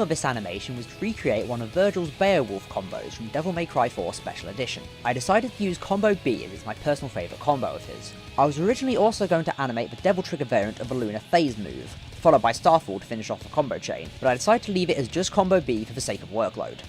of this animation was to recreate one of Vergil's Beowulf combos from Devil May Cry 4 Special Edition. I decided to use Combo B as it's my personal favourite combo of his. I was originally also going to animate the Devil Trigger variant of the Lunar Phase move, followed by Starfall to finish off the combo chain, but I decided to leave it as just Combo B for the sake of workload.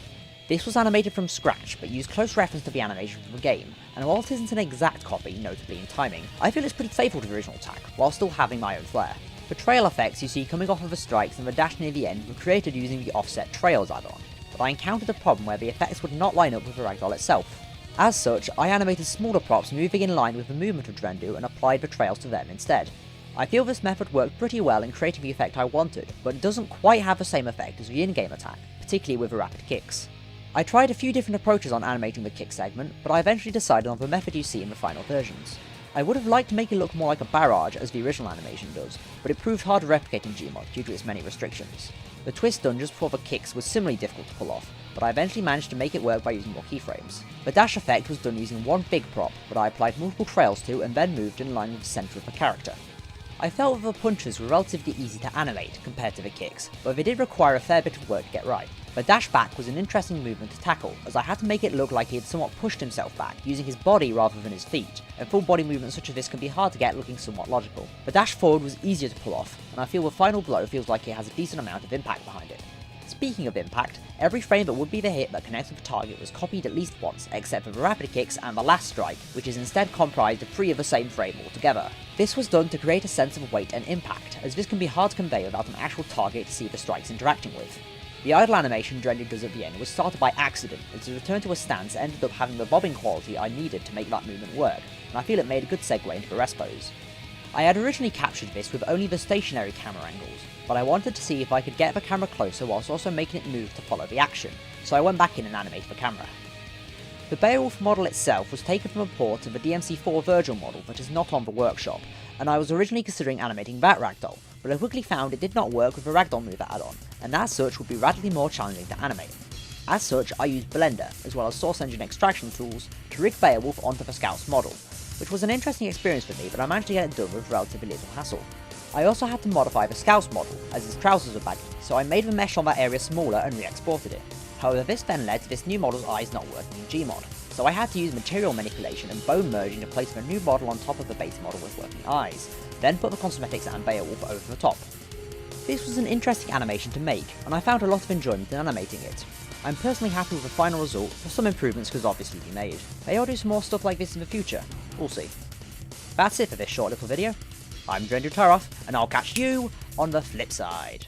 This was animated from scratch, but used close reference to the animation from the game, and while it isn't an exact copy, notably in timing, I feel it's pretty faithful to the original attack, while still having my own flair. The trail effects you see coming off of the strikes and the dash near the end were created using the offset Trails add-on, but I encountered a problem where the effects would not line up with the ragdoll itself. As such, I animated smaller props moving in line with the movement of Drenduh and applied the trails to them instead. I feel this method worked pretty well in creating the effect I wanted, but it doesn't quite have the same effect as the in-game attack, particularly with the rapid kicks. I tried a few different approaches on animating the kick segment, but I eventually decided on the method you see in the final versions. I would have liked to make it look more like a barrage as the original animation does, but it proved hard to replicate in GMOD due to its many restrictions. The twist done just before the kicks was similarly difficult to pull off, but I eventually managed to make it work by using more keyframes. The dash effect was done using one big prop, but I applied multiple trails to and then moved in line with the centre of the character. I felt that the punches were relatively easy to animate compared to the kicks, but they did require a fair bit of work to get right. The dash back was an interesting movement to tackle, as I had to make it look like he had somewhat pushed himself back, using his body rather than his feet, and full body movements such as this can be hard to get looking somewhat logical. The dash forward was easier to pull off, and I feel the final blow feels like it has a decent amount of impact behind it. Speaking of impact, every frame that would be the hit that connects with the target was copied at least once, except for the rapid kicks and the last strike, which is instead comprised of 3 of the same frame altogether. This was done to create a sense of weight and impact, as this can be hard to convey without an actual target to see the strikes interacting with. The idle animation Drenduh does at the end was started by accident, as the return to a stance ended up having the bobbing quality I needed to make that movement work, and I feel it made a good segue into the rest pose. I had originally captured this with only the stationary camera angles, but I wanted to see if I could get the camera closer whilst also making it move to follow the action, so I went back in and animated the camera. The Beowulf model itself was taken from a port of the DMC4 Vergil model that is not on the workshop, and I was originally considering animating that ragdoll, but I quickly found it did not work with the ragdoll mover add-on, and as such would be radically more challenging to animate. As such, I used Blender, as well as source engine extraction tools, to rig Beowulf onto the Scout's model, which was an interesting experience for me, but I managed to get it done with relatively little hassle. I also had to modify the Scout's model, as his trousers were baggy, so I made the mesh on that area smaller and re-exported it. However, this then led to this new model's eyes not working in GMOD, so I had to use material manipulation and bone merging to place the new model on top of the base model with working eyes, then put the cosmetics and Beowulf over the top. This was an interesting animation to make, and I found a lot of enjoyment in animating it. I'm personally happy with the final result, but some improvements could obviously be made. May I do some more stuff like this in the future? We'll see. That's it for this short little video. I'm Drenduh Tyrof, and I'll catch you on the flip side.